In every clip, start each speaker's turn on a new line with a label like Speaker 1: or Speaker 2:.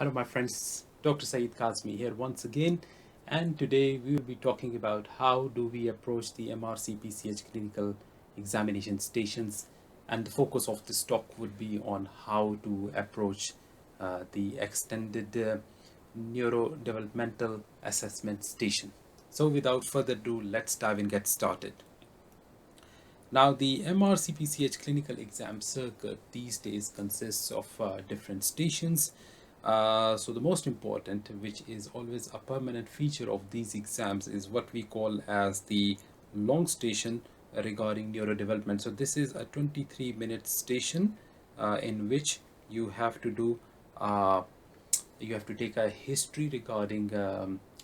Speaker 1: Hello my friends, Dr. Saeed Kazmi here once again, and today we will be talking about how do we approach the MRCPCH clinical examination stations, and the focus of this talk would be on how to approach the extended neurodevelopmental assessment station. So without further ado, let's dive and get started. Now, the MRCPCH clinical exam circuit these days consists of different stations. So the most important, which is always a permanent feature of these exams, is what we call as the long station regarding neurodevelopment. So this is a 23-minute station in which you have to do you have to take a history regarding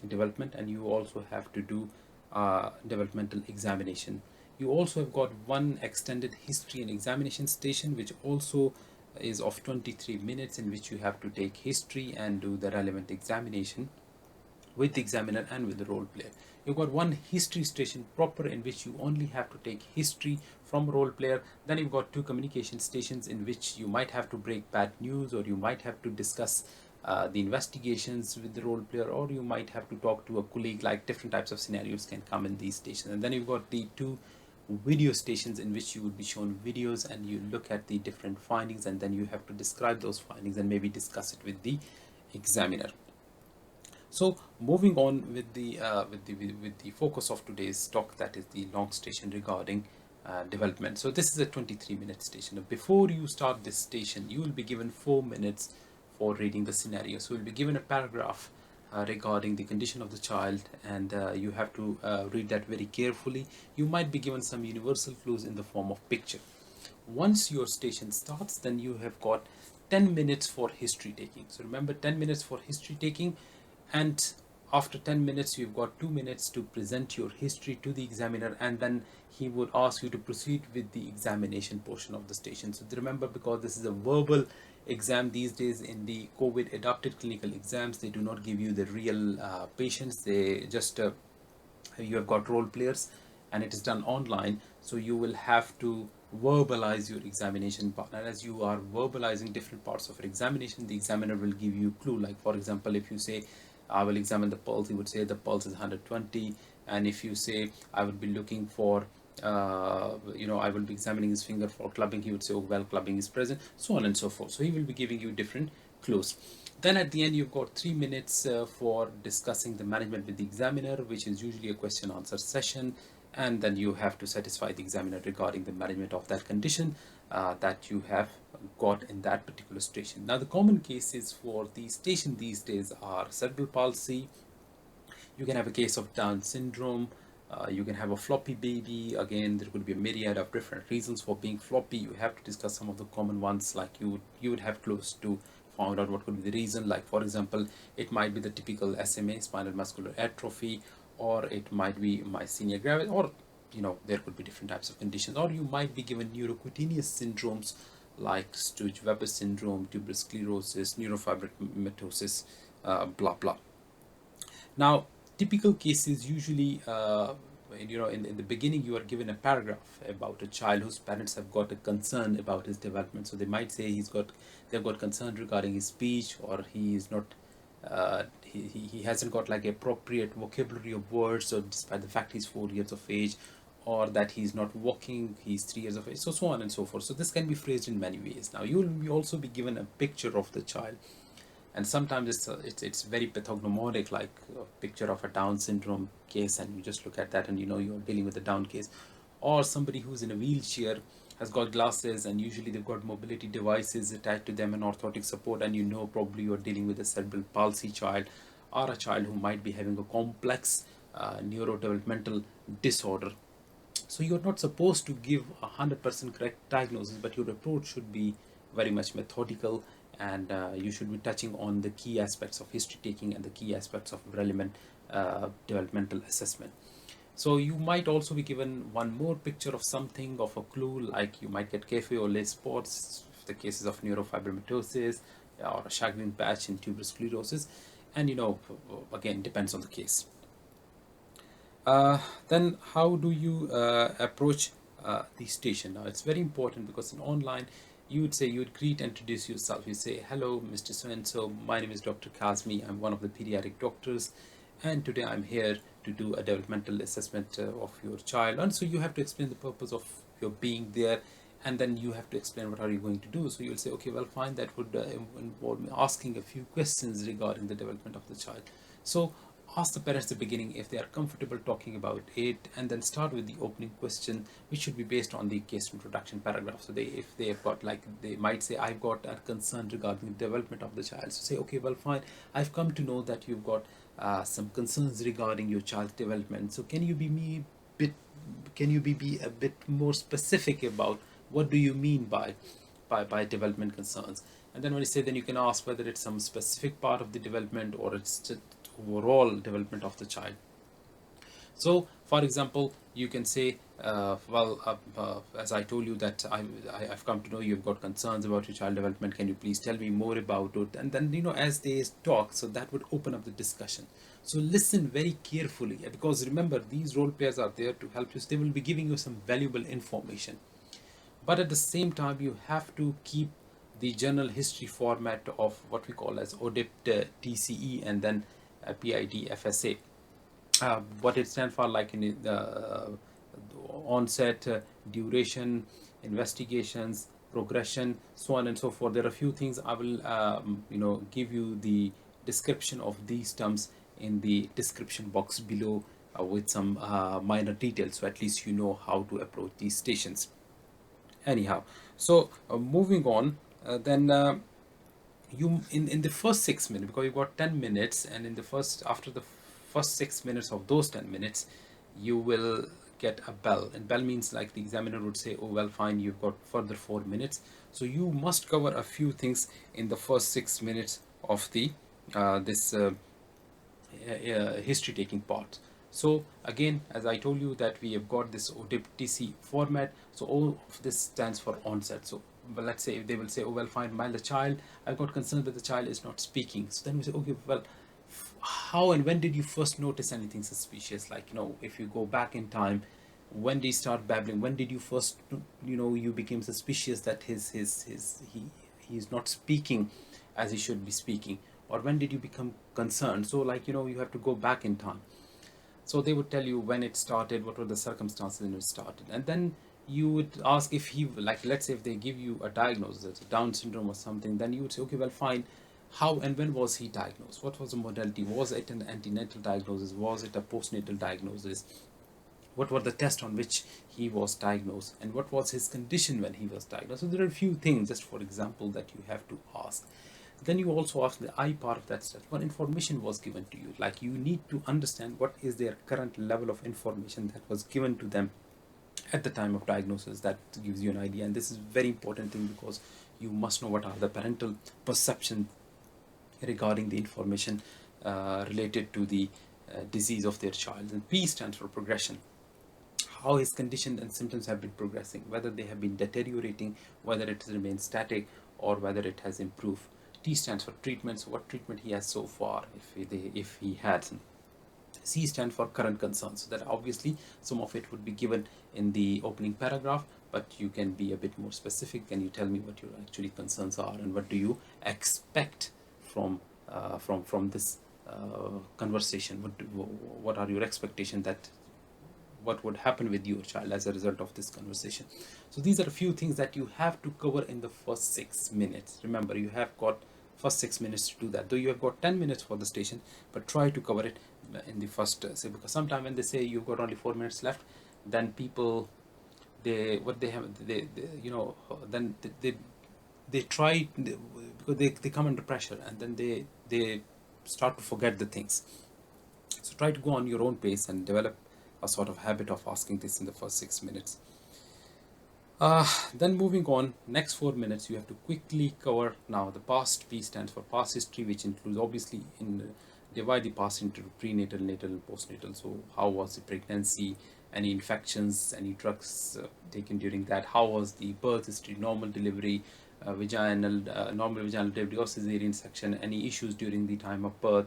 Speaker 1: development, and you also have to do developmental examination. You also have got one extended history and examination station, which also is of 23 minutes, in which you have to take history and do the relevant examination with the examiner and with the role player. You've got one history station proper, in which you only have to take history from role player. Then you've got two communication stations, in which you might have to break bad news, or you might have to discuss the investigations with the role player, or you might have to talk to a colleague. Like different types of scenarios can come in these stations. And then you've got the two video stations, in which you would be shown videos and you look at the different findings, and then you have to describe those findings and maybe discuss it with the examiner. So moving on with the focus of today's talk, that is the long station regarding development. So this is a 23-minute station. Now, before you start this station, you will be given 4 minutes for reading the scenario. So you'll be given a paragraph regarding the condition of the child, and you have to read that very carefully. You might be given some universal clues in the form of picture. Once your station starts, then you have got 10 minutes for history taking. So remember, 10 minutes for history taking, and after 10 minutes you've got 2 minutes to present your history to the examiner, and then he would ask you to proceed with the examination portion of the station. So remember, because this is a verbal exam these days, in the COVID adapted clinical exams, they do not give you the real patients. They just you have got role players, and it is done online, so you will have to verbalize your examination part. And as you are verbalizing different parts of your examination, the examiner will give you clue. Like, for example, if you say, I will examine the pulse, he would say the pulse is 120. And if you say, I will be looking for I will be examining his finger for clubbing, he would say, oh, well, clubbing is present, so on and so forth. So he will be giving you different clues. Then at the end, you've got 3 minutes for discussing the management with the examiner, which is usually a question answer session. And then you have to satisfy the examiner regarding the management of that condition that you have got in that particular station. Now, the common cases for the station these days are cerebral palsy. You can have a case of Down syndrome. You can have a floppy baby. Again, there could be a myriad of different reasons for being floppy. You have to discuss some of the common ones. Like you would have close to found out what could be the reason. Like, for example, it might be the typical SMA, spinal muscular atrophy, or it might be myasthenia gravis, or there could be different types of conditions. Or you might be given neurocutaneous syndromes like Stouch-Weber syndrome, tuberous sclerosis, neurofibromatosis, blah blah. Now, typical cases usually, in the beginning, you are given a paragraph about a child whose parents have got a concern about his development. So they might say they've got concern regarding his speech, or he is not, he hasn't got like appropriate vocabulary of words, so despite the fact he's 4 years of age, or that he's not walking, he's 3 years of age, so on and so forth. So this can be phrased in many ways. Now, you will also be given a picture of the child, and sometimes it's very pathognomonic, like a picture of a Down syndrome case, and you just look at that and you're dealing with a Down case. Or somebody who's in a wheelchair, has got glasses, and usually they've got mobility devices attached to them and orthotic support, and probably you're dealing with a cerebral palsy child, or a child who might be having a complex neurodevelopmental disorder. So you're not supposed to give 100% correct diagnosis, but your approach should be very much methodical, and you should be touching on the key aspects of history taking and the key aspects of relevant developmental assessment. So you might also be given one more picture of something, of a clue, like you might get cafe or lace spots, the cases of neurofibromatosis, or a chagrin patch in tuberous sclerosis, and again, depends on the case. Then how do you approach the station? Now, it's very important, because in online you would greet, introduce yourself. You say, hello, Mr. So and so, my name is Dr. Kazmi. I'm one of the pediatric doctors, and today I'm here to do a developmental assessment of your child. And so you have to explain the purpose of your being there, and then you have to explain what are you going to do. So you'll say, okay, well, fine, that would involve me asking a few questions regarding the development of the child. So ask the parents at the beginning if they are comfortable talking about it, and then start with the opening question, which should be based on the case introduction paragraph. So if they have got, like, they might say, I've got a concern regarding the development of the child. So say, okay, well, fine, I've come to know that you've got some concerns regarding your child's development. So can you be a bit more specific about what do you mean by development concerns? And then when you say, then you can ask whether it's some specific part of the development or it's just overall development of the child. So, for example, you can say, as I told you that I've come to know you've got concerns about your child development. Can you please tell me more about it? And then, as they talk, so that would open up the discussion. So listen very carefully, because remember, these role players are there to help you. So they will be giving you some valuable information. But at the same time, you have to keep the general history format of what we call as ODIPT TCE, and then PID FSA. What it stands for, like in the onset, duration, investigations, progression, so on and so forth. There are a few things I will give you the description of these terms in the description box below, with some minor details, so at least you know how to approach these stations. Anyhow, so moving on, then you in the first 6 minutes, because you've got 10 minutes, and in the first after the first 6 minutes of those 10 minutes, you will get a bell. And bell means, like, the examiner would say, oh, well, fine, you've got further 4 minutes. So you must cover a few things in the first 6 minutes of the this history taking part. So again, as I told you, that we have got this ODIPTC format. So all of this stands for onset. So, but let's say if they will say, oh, well, fine, my the child, I've got concern that the child is not speaking. So then we say, okay, well, how and when did you first notice anything suspicious? Like, if you go back in time, when did he start babbling? When did you first, you became suspicious that he's not speaking as he should be speaking? Or when did you become concerned? So, like, you have to go back in time. So they would tell you when it started, what were the circumstances when it started. And then you would ask if he, like, let's say if they give you a diagnosis, Down syndrome or something, then you would say, okay, well, fine, how and when was he diagnosed? What was the modality? Was it an antenatal diagnosis? Was it a postnatal diagnosis? What were the tests on which he was diagnosed? And what was his condition when he was diagnosed? So there are a few things, just for example, that you have to ask. Then you also ask the I part of that step. What information was given to you? Like, you need to understand what is their current level of information that was given to them at the time of diagnosis. That gives you an idea. And this is a very important thing, because you must know what are the parental perception regarding the information related to the disease of their child. And P stands for progression. How his condition and symptoms have been progressing, whether they have been deteriorating, whether it has remained static, or whether it has improved. T stands for treatment. So what treatment he has so far, if he had some. C stands for current concerns. So that obviously some of it would be given in the opening paragraph, but you can be a bit more specific. Can you tell me what your actually concerns are, and what do you expect from this conversation? What are your expectations, that what would happen with your child as a result of this conversation? So these are a few things that you have to cover in the first 6 minutes. Remember, you have got first 6 minutes to do that, though you have got 10 minutes for the station, but try to cover it in the first say, because sometimes when they say you've got only 4 minutes left, then people, they try, because they come under pressure, and then they start to forget the things. So try to go on your own pace and develop a sort of habit of asking this in the first 6 minutes. Then moving on, next 4 minutes, you have to quickly cover now the past. P stands for past history, which includes, obviously, divide the past into prenatal, natal, and postnatal. So how was the pregnancy, any infections, any drugs taken during that? How was the birth history, normal delivery, normal vaginal delivery or cesarean section, any issues during the time of birth,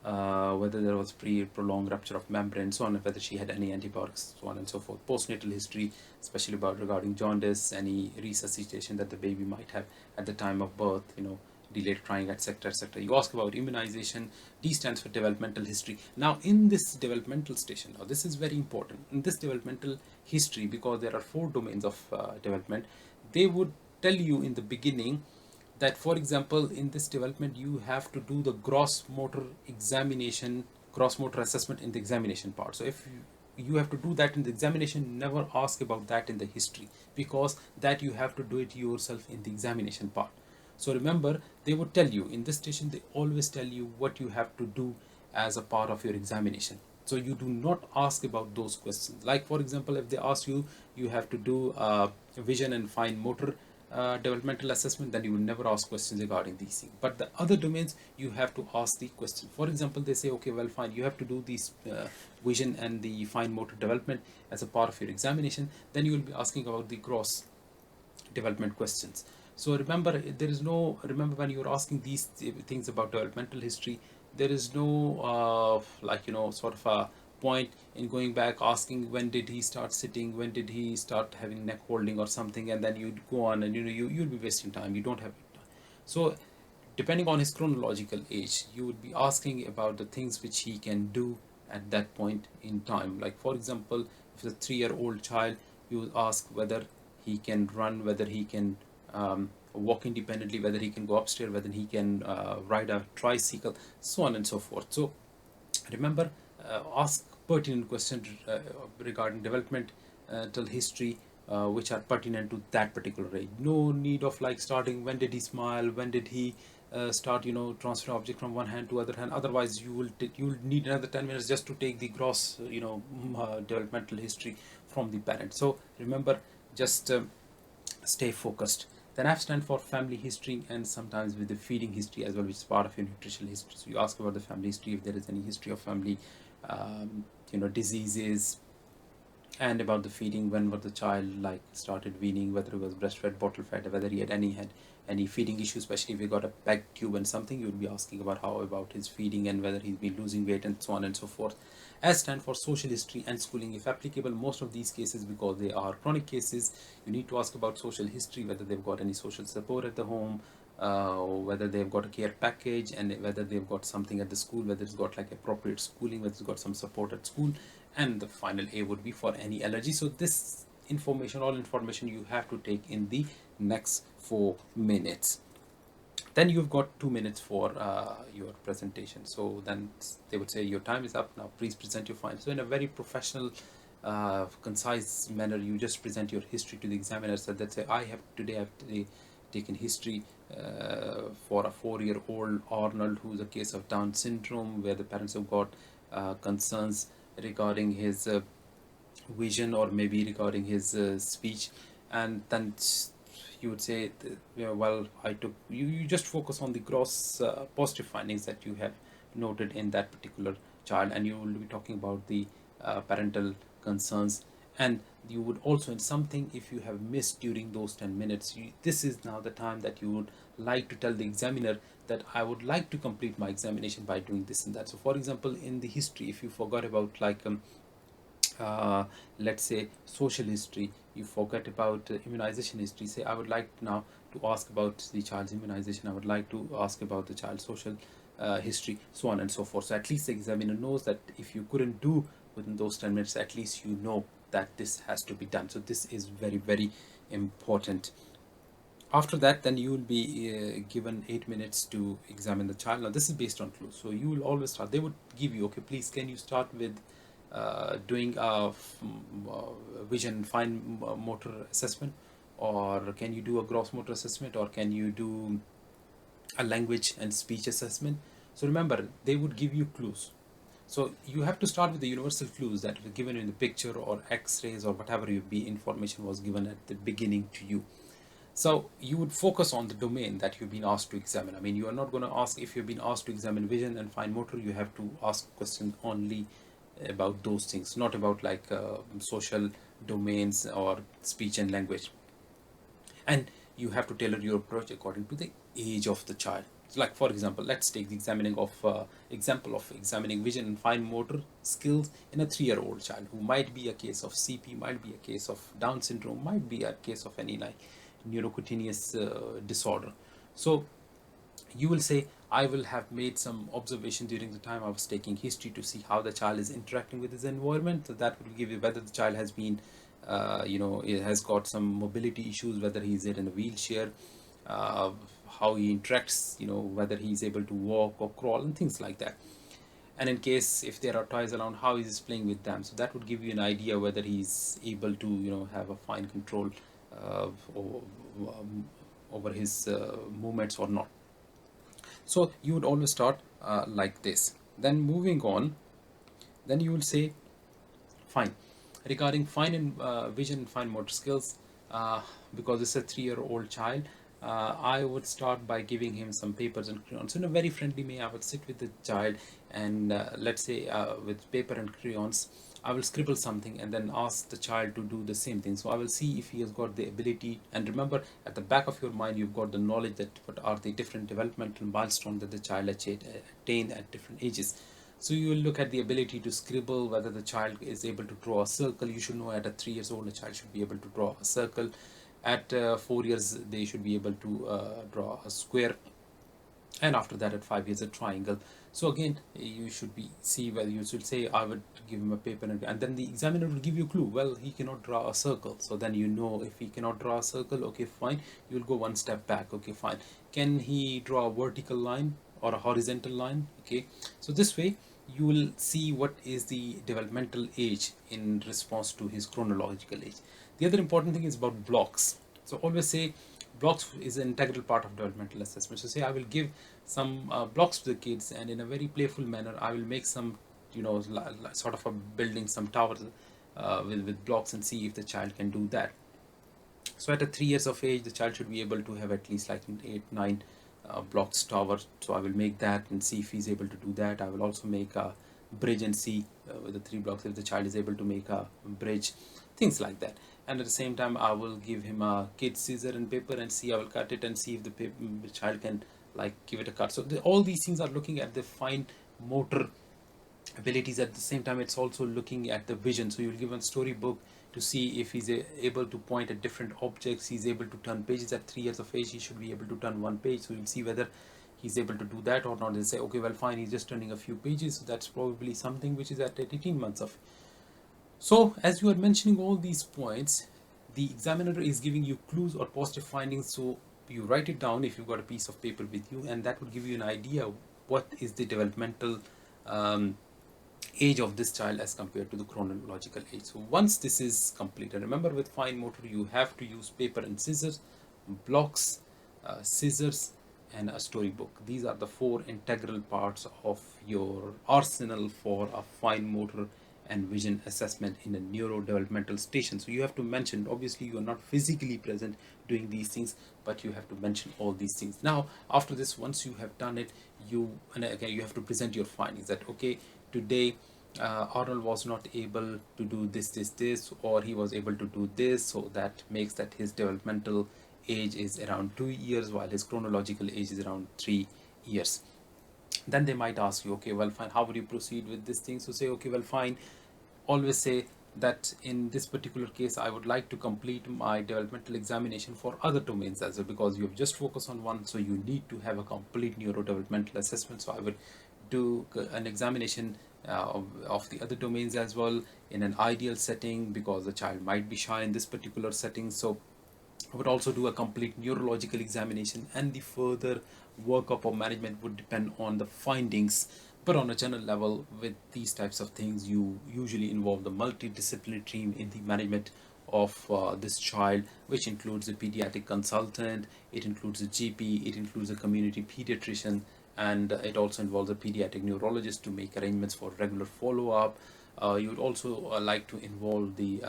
Speaker 1: whether there was prolonged rupture of membrane, so on, whether she had any antibiotics, so on and so forth. Postnatal history, especially about regarding jaundice, any resuscitation that the baby might have at the time of birth, delayed crying, etc., etc. You ask about immunization. D stands for developmental history. Now, in this developmental station, now this is very important. In this developmental history, because there are 4 domains of development, they would tell you in the beginning that, for example, in this development you have to do the gross motor examination, gross motor assessment in the examination part. So if you have to do that in the examination, never ask about that in the history, because that you have to do it yourself in the examination part. So remember, they would tell you in this station, they always tell you what you have to do as a part of your examination. So you do not ask about those questions. Like, for example, if they ask you, you have to do vision and fine motor developmental assessment, then you will never ask questions regarding these things. But the other domains, you have to ask the question. For example, they say, okay, well, fine, you have to do these vision and the fine motor development as a part of your examination. Then you will be asking about the gross development questions. So remember, remember when you're asking these things about developmental history, there is no sort of a point in going back asking when did he start sitting, when did he start having neck holding or something, and then you'd go on and you'll be wasting time. You don't have time. So depending on his chronological age, you would be asking about the things which he can do at that point in time. Like, for example, if it's a 3-year-old child, you would ask whether he can run, whether he can walk independently, whether he can go upstairs, whether he can ride a tricycle, so on and so forth. So remember, ask pertinent questions regarding development till history, which are pertinent to that particular age. No need of like starting when did he smile, when did he start transfer object from one hand to other hand. Otherwise you will need another 10 minutes just to take the gross developmental history from the parent. So remember, just stay focused. Then F stand for family history, and sometimes with the feeding history as well, which is part of your nutritional history. So you ask about the family history, if there is any history of family diseases, and about the feeding, when was the child like started weaning, whether it was breastfed, bottle fed, whether he had any feeding issues, especially if he got a peg tube and something. You would be asking about how about his feeding and whether he's been losing weight and so on and so forth. S stand for social history and schooling, if applicable. Most of these cases, because they are chronic cases, you need to ask about social history, whether they've got any social support at the home, whether they've got a care package, and whether they've got something at the school, whether it's got like appropriate schooling, whether it's got some support at school. And the final A would be for any allergy. So this information, all information, you have to take in the next 4 minutes. Then you've got 2 minutes for your presentation. So then they would say your time is up, now please present your findings. So in a very professional concise manner, you just present your history to the examiner. So that say, I've today taken history for a 4-year-old Arnold who's a case of Down syndrome, where the parents have got concerns regarding his vision, or maybe regarding his speech. And then you would say, well, you just focus on the gross positive findings that you have noted in that particular child, and you will be talking about the parental concerns. And you would also, in something, if you have missed during those 10 minutes, this is now the time that you would like to tell the examiner that I would like to complete my examination by doing this and that. So for example, in the history, if you forgot about like let's say social history, you forget about immunization history, say I would like now to ask about the child's immunization, I would like to ask about the child's social history, so on and so forth. So at least the examiner knows that if you couldn't do within those 10 minutes, at least you know that this has to be done. So this is very, very important. After that, then you will be given 8 minutes to examine the child. Now this is based on clues, so you will always start, they would give you, okay, please can you start with doing a vision fine motor assessment, or can you do a gross motor assessment, or can you do a language and speech assessment. So remember, they would give you clues. So you have to start with the universal clues that were given in the picture or x-rays or whatever information was given at the beginning to you. So you would focus on the domain that you've been asked to examine. I mean, you are not going to ask, if you've been asked to examine vision and fine motor, you have to ask questions only about those things, not about like social domains or speech and language. And you have to tailor your approach according to the age of the child. So like for example, let's take the example of examining vision and fine motor skills in a 3-year-old child who might be a case of CP, might be a case of Down syndrome, might be a case of any like neurocutaneous disorder. So you will say, I will have made some observation during the time I was taking history to see how the child is interacting with his environment. So that will give you whether the child has been, it has got some mobility issues, whether he's in a wheelchair, uh, how he interacts, whether he's able to walk or crawl and things like that. And in case if there are toys around, how he's playing with them. So that would give you an idea whether he's able to, have a fine control over, over his movements or not. So you would always start like this. Then moving on, then you will say, fine. Regarding fine and vision and fine motor skills, because it's a 3-year-old child, I would start by giving him some papers and crayons. So in a very friendly way, I would sit with the child and let's say with paper and crayons, I will scribble something and then ask the child to do the same thing. So I will see if he has got the ability. And remember, at the back of your mind, you've got the knowledge that what are the different developmental milestones that the child attain at different ages. So you will look at the ability to scribble, whether the child is able to draw a circle. You should know at a 3 years old, a child should be able to draw a circle. At 4 years, they should be able to draw a square, and after that at 5 years a triangle. So again, you should be see whether you should say, I would give him a paper, and then the examiner will give you a clue. Well, he cannot draw a circle, so then if he cannot draw a circle, okay fine, you'll go one step back. Okay fine, can he draw a vertical line or a horizontal line? Okay, so this way you will see what is the developmental age in response to his chronological age. The other important thing is about blocks. So always say blocks is an integral part of developmental assessment. So say I will give some blocks to the kids, and in a very playful manner I will make some, sort of a building, some towers with blocks, and see if the child can do that. So at a 3 years of age, the child should be able to have at least like 8 9 blocks tower. So I will make that and see if he's able to do that. I will also make a bridge and see with the 3 blocks if the child is able to make a bridge, things like that. And at the same time, I will give him a kid scissor and paper and see, I will cut it and see if the child can like give it a cut. So all these things are looking at the fine motor abilities. At the same time, it's also looking at the vision. So you'll give a storybook to see if he's able to point at different objects. He's able to turn pages. At 3 years of age, he should be able to turn one page. So you'll see whether he's able to do that or not. They'll say, okay, well fine, he's just turning a few pages, so that's probably something which is at 18 months of. So as you are mentioning all these points, the examiner is giving you clues or positive findings. So you write it down if you've got a piece of paper with you, and that will give you an idea what is the developmental age of this child as compared to the chronological age. So once this is completed, remember with fine motor you have to use paper and scissors, blocks, scissors, and a storybook. These are the 4 integral parts of your arsenal for a fine motor and vision assessment in a neurodevelopmental station. So you have to mention, obviously you are not physically present doing these things, but you have to mention all these things. Now after this, once you have done it, and again you have to present your findings that okay, today Arnold was not able to do this, or he was able to do this, so that makes that his developmental age is around 2 years while his chronological age is around 3 years. Then they might ask you, okay, well fine, how would you proceed with this thing? So say, okay, well fine, always say that in this particular case I would like to complete my developmental examination for other domains as well, because you have just focused on one, so you need to have a complete neurodevelopmental assessment. So I would do an examination of the other domains as well in an ideal setting, because the child might be shy in this particular setting. So I would also do a complete neurological examination, and the further workup or management would depend on the findings. But on a general level, with these types of things, you usually involve the multidisciplinary team in the management of this child, which includes a pediatric consultant, it includes a GP, it includes a community pediatrician, and it also involves a pediatric neurologist to make arrangements for regular follow-up. You would also like to involve the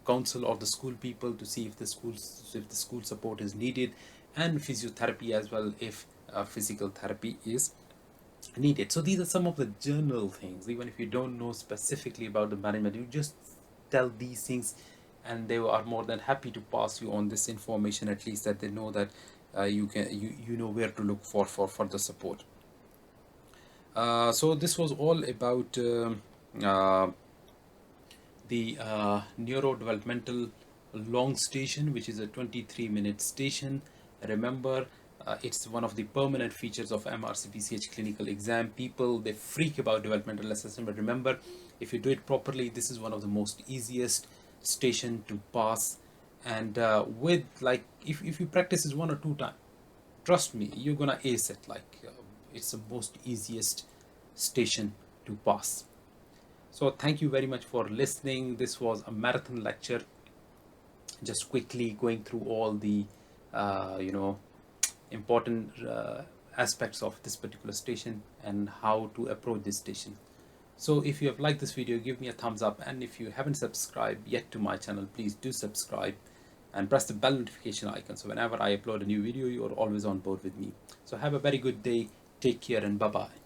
Speaker 1: council or the school people to see if the school support is needed, and physiotherapy as well if physical therapy is needed. So these are some of the general things. Even if you don't know specifically about the management, you just tell these things and they are more than happy to pass you on this information, at least that they know that you know where to look for the support. So this was all about uh, the neurodevelopmental long station, which is a 23-minute station. Remember, it's one of the permanent features of MRCPCH clinical exam. People, they freak about developmental assessment, but remember, if you do it properly, this is one of the most easiest station to pass. And with like, if you practice this 1 or 2 times, trust me, you're gonna ace it. Like, it's the most easiest station to pass. So thank you very much for listening. This was a marathon lecture, just quickly going through all the you know, important aspects of this particular station and how to approach this station. So if you have liked this video, give me a thumbs up, and if you haven't subscribed yet to my channel, please do subscribe and press the bell notification icon, so whenever I upload a new video, you're always on board with me. So have a very good day, take care, and bye bye.